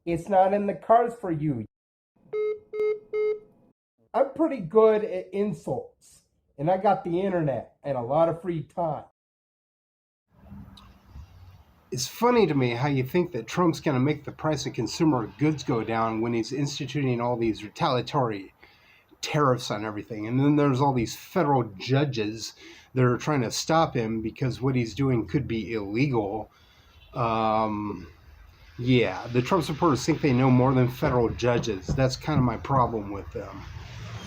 It's not in the cards for you. I'm pretty good at insults, and I got the internet and a lot of free time. It's funny to me how you think that Trump's going to make the price of consumer goods go down when he's instituting all these retaliatory tariffs on everything. And then there's all these federal judges that are trying to stop him because what he's doing could be illegal. Um, yeah, the Trump supporters think they know more than federal judges. That's kind of my problem with them,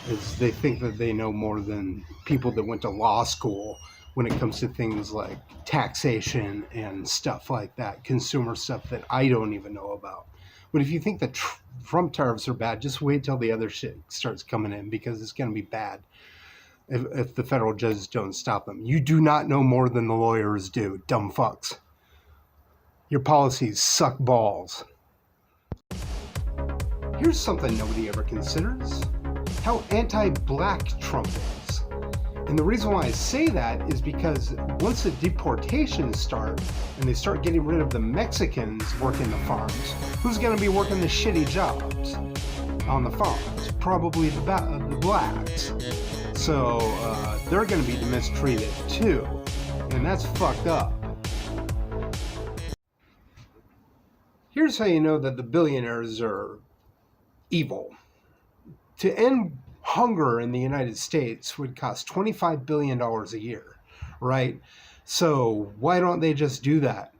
is they think that they know more than people that went to law school when it comes to things like taxation and stuff like that, consumer stuff that I don't even know about. But if you think that Trump tariffs are bad, just wait till the other shit starts coming in, because it's going to be bad if the federal judges don't stop them. You do not know more than the lawyers do, dumb fucks. Your policies suck balls. Here's something nobody ever considers: how anti-black Trump is. And the reason why I say that is because once the deportations start and they start getting rid of the Mexicans working the farms, who's going to be working the shitty jobs on the farms? Probably the blacks. So they're going to be mistreated too. And that's fucked up. Here's how you know that the billionaires are evil. To end hunger in the United States would cost $25 billion a year, right? So why don't they just do that?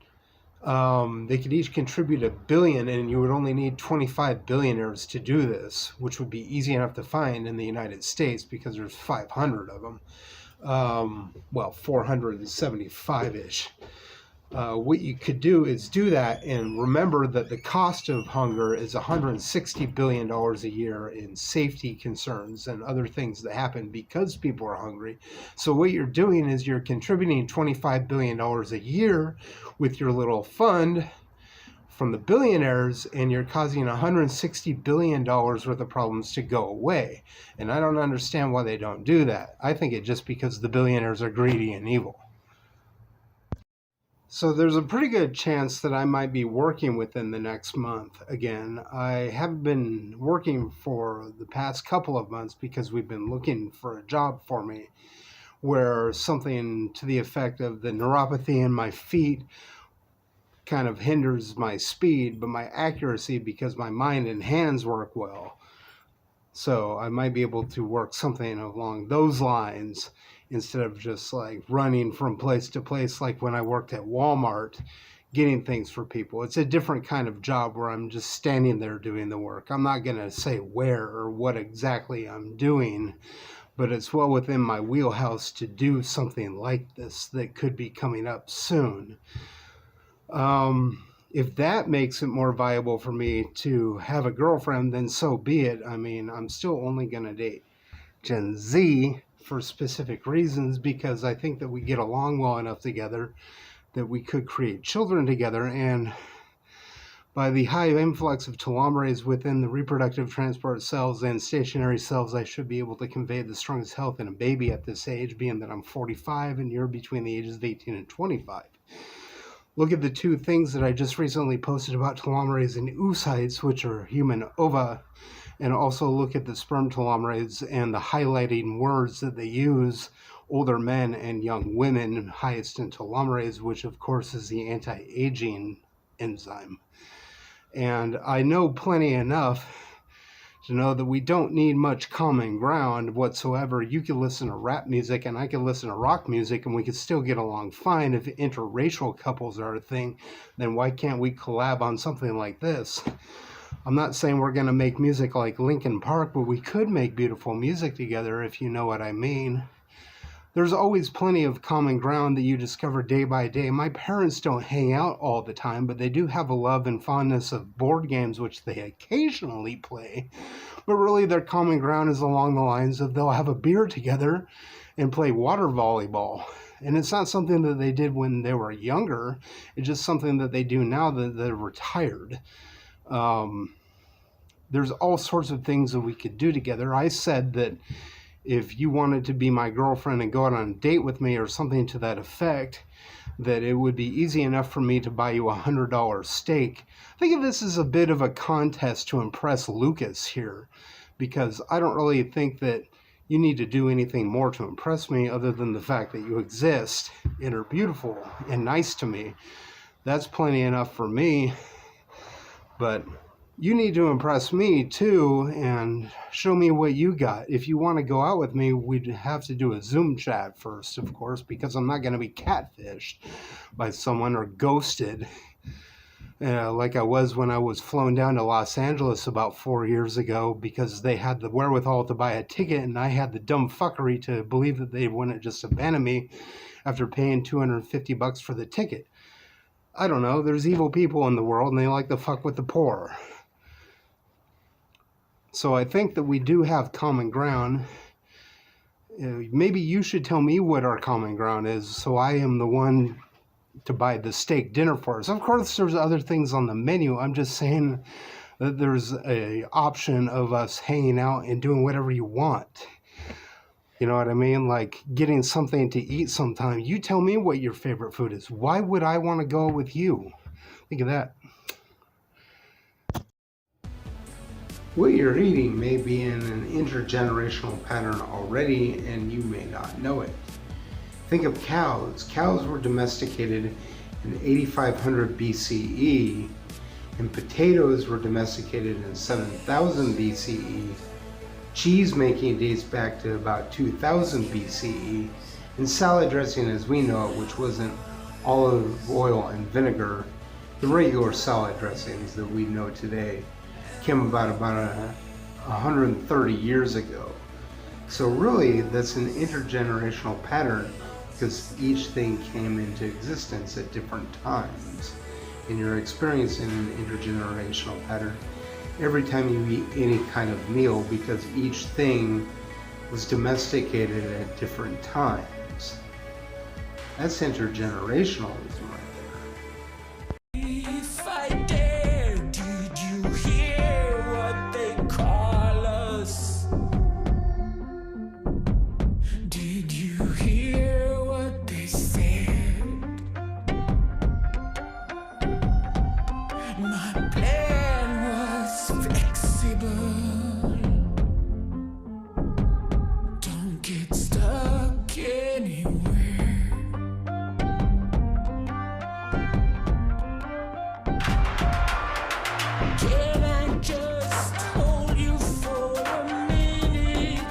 They could each contribute $1 billion, and you would only need 25 billionaires to do this, which would be easy enough to find in the United States because there's 500 of them. Well, 475-ish. What you could do is do that, and remember that the cost of hunger is $160 billion a year in safety concerns and other things that happen because people are hungry. So what you're doing is you're contributing $25 billion a year with your little fund from the billionaires, and you're causing $160 billion worth of problems to go away. And I don't understand why they don't do that. I think it's just because the billionaires are greedy and evil. So there's a pretty good chance that I might be working within the next month again. I haven't been working for the past couple of months because we've been looking for a job for me where something to the effect of the neuropathy in my feet kind of hinders my speed, but my accuracy, because my mind and hands work well. So I might be able to work something along those lines instead of just like running from place to place like when I worked at Walmart getting things for people. It's a different kind of job where I'm just standing there doing the work. I'm not going to say where or what exactly I'm doing, but it's well within my wheelhouse to do something like this that could be coming up soon. If that makes it more viable for me to have a girlfriend, then so be it. I mean, I'm still only going to date Gen Z for specific reasons, because I think that we get along well enough together that we could create children together. And by the high influx of telomerase within the reproductive transport cells and stationary cells, I should be able to convey the strongest health in a baby at this age, being that I'm 45 and you're between the ages of 18 and 25. Look at the two things that I just recently posted about telomerase and oocytes, which are human ova, and also look at the sperm telomerase and the highlighting words that they use: older men and young women, highest in telomerase, which of course is the anti-aging enzyme. And I know plenty enough to know that we don't need much common ground whatsoever. You can listen to rap music and I can listen to rock music and we could still get along fine. If interracial couples are a thing, then why can't we collab on something like this? I'm not saying we're going to make music like Linkin Park, but we could make beautiful music together, if you know what I mean. There's always plenty of common ground that you discover day by day. My parents don't hang out all the time, but they do have a love and fondness of board games, which they occasionally play. But really their common ground is along the lines of they'll have a beer together and play water volleyball. And it's not something that they did when they were younger. It's just something that they do now that they're retired. There's all sorts of things that we could do together. I said that if you wanted to be my girlfriend and go out on a date with me or something to that effect, that it would be easy enough for me to buy you $100 steak. Think of this as a bit of a contest to impress Lucas here, because I don't really think that you need to do anything more to impress me other than the fact that you exist and are beautiful and nice to me. That's plenty enough for me. But you need to impress me too and show me what you got. If you want to go out with me, we'd have to do a Zoom chat first, of course, because I'm not going to be catfished by someone or ghosted like I was when I was flown down to Los Angeles about 4 years ago, because they had the wherewithal to buy a ticket and I had the dumb fuckery to believe that they wouldn't just abandon me after paying $250 for the ticket. I don't know, there's evil people in the world and they like to fuck with the poor. So I think that we do have common ground. Maybe you should tell me what our common ground is, so I am the one to buy the steak dinner for us. Of course, there's other things on the menu. I'm just saying that there's a option of us hanging out and doing whatever you want. You know what I mean? Like getting something to eat sometime. You tell me what your favorite food is. Why would I want to go with you? Think of that. What you're eating may be in an intergenerational pattern already, and you may not know it. Think of cows. Cows were domesticated in 8500 BCE, and potatoes were domesticated in 7000 BCE. Cheese making dates back to about 2000 BCE, and salad dressing as we know it, which wasn't olive oil and vinegar, the regular salad dressings that we know today, came about 130 years ago. So really, that's an intergenerational pattern, because each thing came into existence at different times. And you're experiencing an intergenerational pattern every time you eat any kind of meal, because each thing was domesticated at different times. That's intergenerationalism right there. If I dare, did you hear what they call us? Did you hear what they said? My plan was flexible. Don't get stuck anywhere. Can I just hold you for a minute?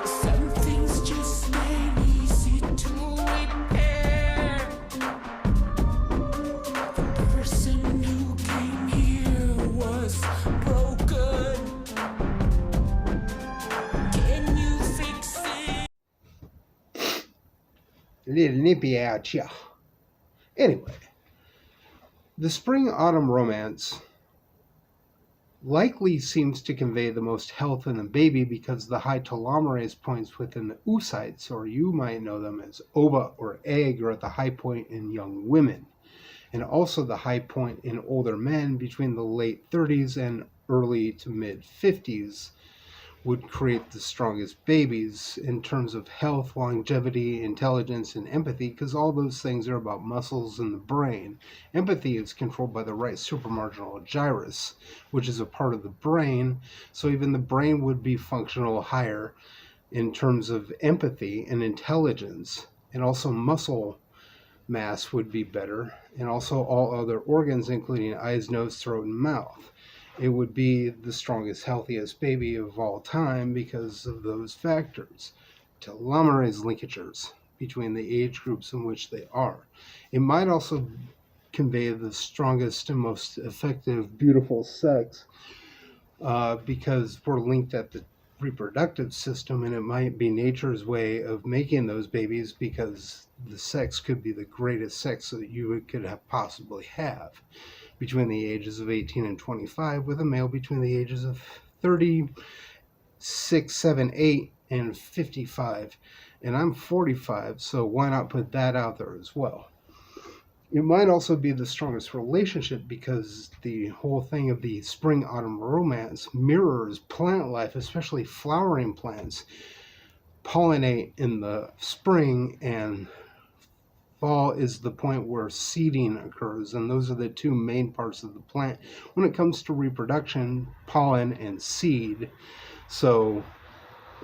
Some things just ain't easy to repair. The person who came here was broken. Can you fix it? A little nippy out here. Anyway, the spring-autumn romance likely seems to convey the most health in the baby because the high telomerase points within the oocytes, or you might know them as ova or egg, are at the high point in young women, and also the high point in older men between the late 30s and early to mid 50s would create the strongest babies in terms of health, longevity, intelligence, and empathy, because all those things are about muscles in the brain. Empathy is controlled by the right supramarginal gyrus, which is a part of the brain, so even the brain would be functional higher in terms of empathy and intelligence, and also muscle mass would be better, and also all other organs, including eyes, nose, throat, and mouth. It would be the strongest, healthiest baby of all time because of those factors. Telomerase linkages between the age groups in which they are. It might also convey the strongest and most effective, beautiful sex because we're linked at the reproductive system, and it might be nature's way of making those babies because the sex could be the greatest sex that you could have possibly have between the ages of 18 and 25, with a male between the ages of 36, 7, 8, and 55. And I'm 45, so why not put that out there as well? It might also be the strongest relationship because the whole thing of the spring-autumn romance mirrors plant life, especially flowering plants. Pollinate in the spring, and fall is the point where seeding occurs, and those are the two main parts of the plant when it comes to reproduction: pollen and seed. So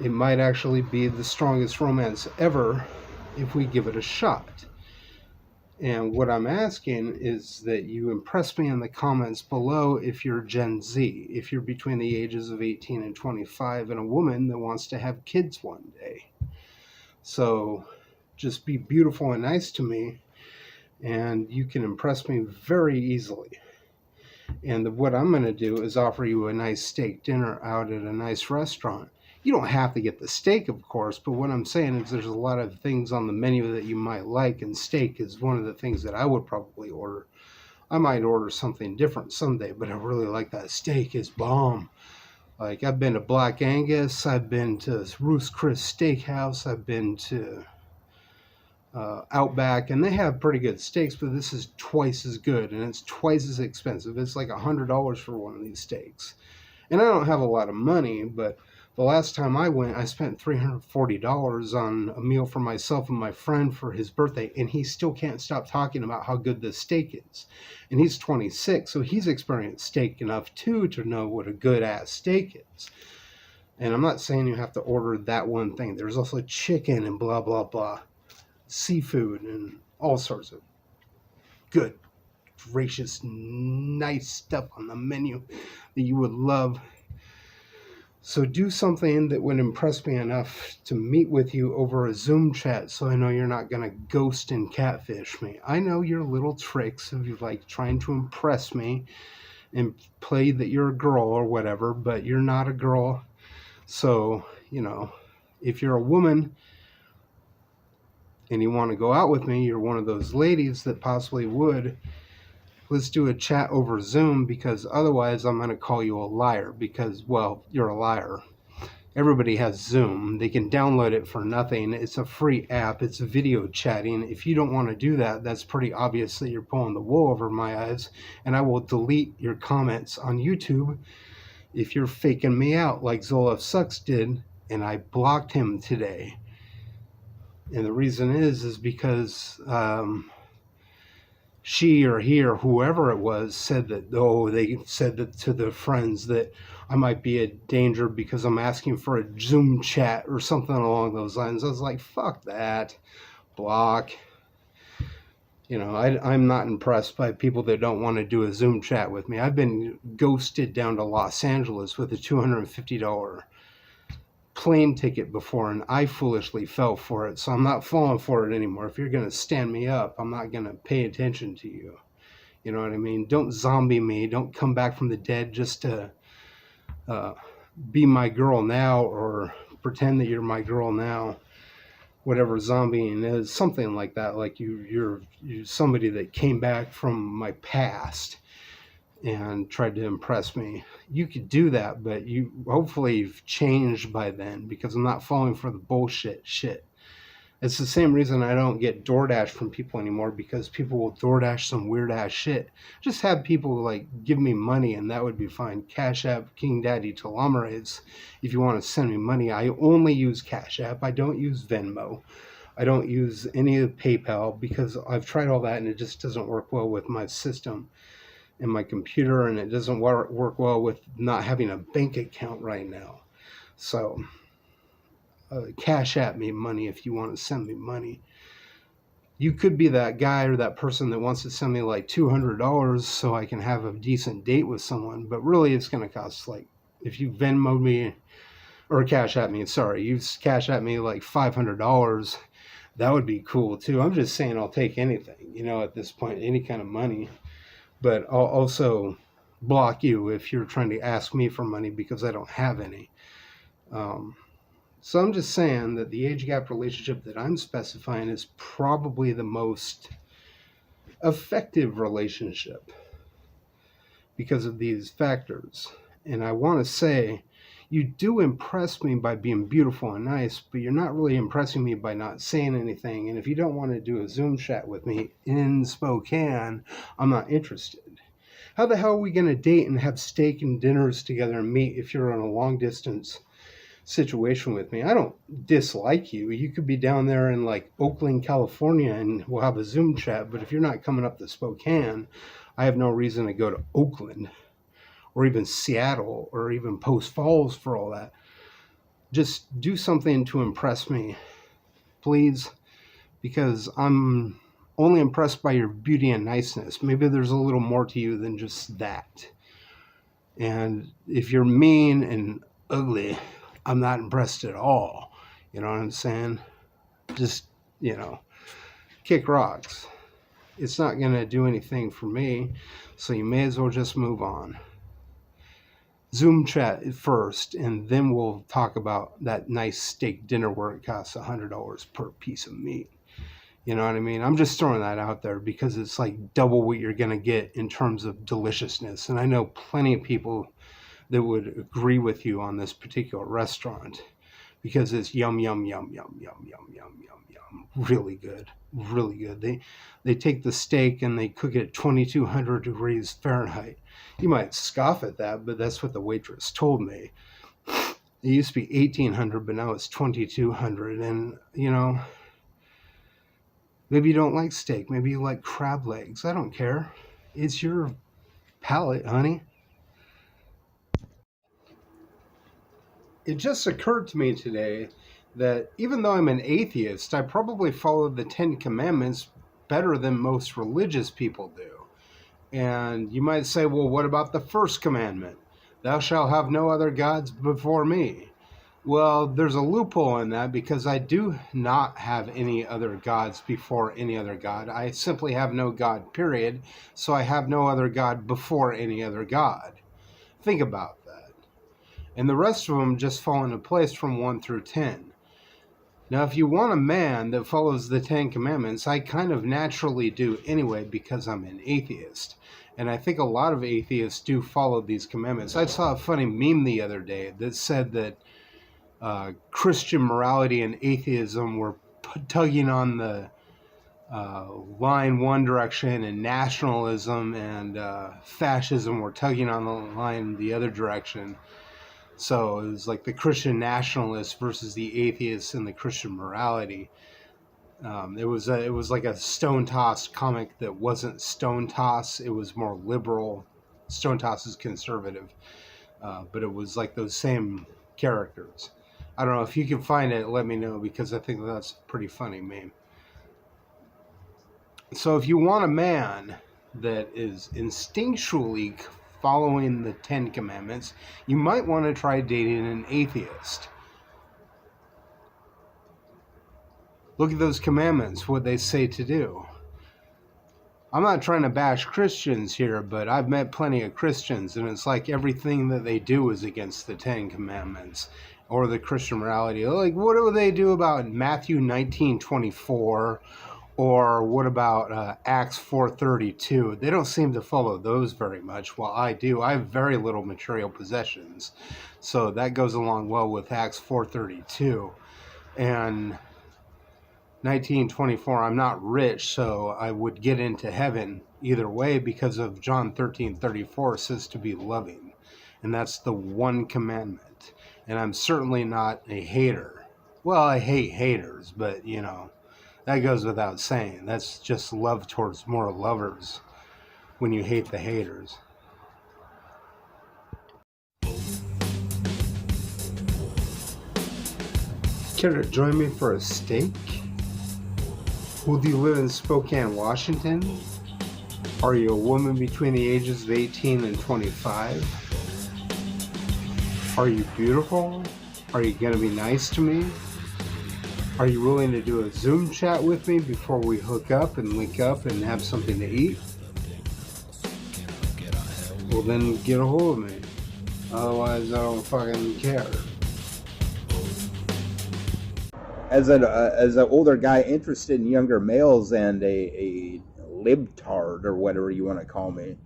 it might actually be the strongest romance ever if we give it a shot. And what I'm asking is that you impress me in the comments below if you're Gen Z, if you're between the ages of 18 and 25 and a woman that wants to have kids one day. So just be beautiful and nice to me, and you can impress me very easily. And what I'm going to do is offer you a nice steak dinner out at a nice restaurant. You don't have to get the steak, of course, but what I'm saying is there's a lot of things on the menu that you might like, and steak is one of the things that I would probably order. I might order something different someday, but I really like that steak. It's bomb. Like, I've been to Black Angus, I've been to Ruth's Chris Steakhouse, I've been to Outback, and they have pretty good steaks, but this is twice as good, and it's twice as expensive. It's like $100 for one of these steaks. And I don't have a lot of money, but the last time I went, I spent $340 on a meal for myself and my friend for his birthday, and he still can't stop talking about how good this steak is. And he's 26, so he's experienced steak enough too to know what a good-ass steak is. And I'm not saying you have to order that one thing. There's also chicken and blah, blah, blah. Seafood and all sorts of good, gracious, nice stuff on the menu that you would love. So do something that would impress me enough to meet with you over a Zoom chat, so I know you're not going to ghost and catfish me. I know your little tricks of you like trying to impress me and play that you're a girl or whatever, but you're not a girl. So, you know, if you're a woman and you want to go out with me, you're one of those ladies that possibly would, let's do a chat over Zoom, because otherwise I'm going to call you a liar, because, well, you're a liar. Everybody has Zoom. They can download it for nothing. It's a free app. It's video chatting. If you don't want to do that, that's pretty obvious that you're pulling the wool over my eyes, and I will delete your comments on YouTube if you're faking me out like Zolaf Sucks did, and I blocked him today. And the reason is because she or he or whoever it was said that, they said that to their friends that I might be a danger because I'm asking for a Zoom chat or something along those lines. I was like, fuck that. Block. You know, I'm not impressed by people that don't want to do a Zoom chat with me. I've been ghosted down to Los Angeles with a $250 plane ticket before, and I foolishly fell for it, so I'm not falling for it anymore. If you're going to stand me up, I'm not going to pay attention to you. You know what I mean? Don't zombie me. Don't come back from the dead just to be my girl now, or pretend that you're my girl now. Whatever zombieing is, something like that. Like you're somebody that came back from my past and tried to impress me. You could do that, but you hopefully you've changed by then, because I'm not falling for the bullshit shit. It's the same reason I don't get DoorDash from people anymore, because people will DoorDash some weird ass shit. Just have people like give me money, and that would be fine. Cash App, King Daddy Telomerase. If you want to send me money, I only use Cash App. I don't use Venmo. I don't use any of PayPal, because I've tried all that and it just doesn't work well with my system and my computer, and it doesn't work well with not having a bank account right now. So Cash App me money if you want to send me money. You could be that guy or that person that wants to send me like $200 so I can have a decent date with someone, but really it's going to cost, like, if you Venmo me or Cash App me, you Cash App me like $500, that would be cool too. I'm just saying I'll take anything, you know, at this point, any kind of money. But I'll also block you if you're trying to ask me for money, because I don't have any. So I'm just saying that the age gap relationship that I'm specifying is probably the most effective relationship because of these factors. And I want to say, You do impress me by being beautiful and nice, but you're not really impressing me by not saying anything. And if you don't want to do a Zoom chat with me in Spokane, I'm not interested. How the hell are we going to date and have steak and dinners together and meet if you're on a long distance situation with me? I don't dislike you. You could be down there in like Oakland, California, and we'll have a Zoom chat. But if you're not coming up to Spokane, I have no reason to go to Oakland or even Seattle or even Post Falls for all that. Just do something to impress me, please, because I'm only impressed by your beauty and niceness. Maybe there's a little more to you than just that. And if you're mean and ugly, I'm not impressed at all. You know what I'm saying? Just, kick rocks. It's not going to do anything for me, so you may as well just move on. Zoom chat first, and then we'll talk about that nice steak dinner where it costs $100 per piece of meat. You know what I mean? I'm just throwing that out there because it's like double what you're going to get in terms of deliciousness. And I know plenty of people that would agree with you on this particular restaurant because it's yum, yum, yum, yum, yum, yum, yum, yum, yum. Really good. Really good. They take the steak and they cook it at 2,200 degrees Fahrenheit. You might scoff at that, but that's what the waitress told me. It used to be 1,800, but now it's 2,200. And, maybe you don't like steak. Maybe you like crab legs. I don't care. It's your palate, honey. It just occurred to me today that even though I'm an atheist, I probably follow the 10 Commandments better than most religious people do. And you might say, well, what about the first commandment? Thou shalt have no other gods before me. Well, there's a loophole in that because I do not have any other gods before any other god. I simply have no God, period. So I have no other God before any other God. Think about that. And the rest of them just fall into place from 1 through 10. Now, if you want a man that follows the 10 Commandments, I kind of naturally do anyway because I'm an atheist. And I think a lot of atheists do follow these commandments. I saw a funny meme the other day that said that Christian morality and atheism were tugging on the line one direction, and nationalism and fascism were tugging on the line the other direction. So it was like the Christian nationalists versus the atheists and the Christian morality. It was like a Stone Toss comic that wasn't Stone Toss. It was more liberal. Stone Toss is conservative, but it was like those same characters. I don't know if you can find it. Let me know because I think that's a pretty funny meme. So if you want a man that is instinctually following the 10 Commandments, you might want to try dating an atheist. Look at those commandments, what they say to do. I'm not trying to bash Christians here, but I've met plenty of Christians, and it's like everything that they do is against the 10 Commandments or the Christian morality. Like, what do they do about Matthew 19:24? Or what about Acts 4:32? They don't seem to follow those very much. Well, I do. I have very little material possessions. So that goes along well with Acts 4:32. And 19:24, I'm not rich, so I would get into heaven either way because of John 13:34 says to be loving. And that's the one commandment. And I'm certainly not a hater. Well, I hate haters, but, that goes without saying. That's just love towards more lovers when you hate the haters. Care to join me for a steak? Will you live in Spokane, Washington? Are you a woman between the ages of 18 and 25? Are you beautiful? Are you going to be nice to me? Are you willing to do a Zoom chat with me before we hook up and link up and have something to eat? Well, then get a hold of me. Otherwise, I don't fucking care. As an older guy interested in younger males and a libtard or whatever you want to call me,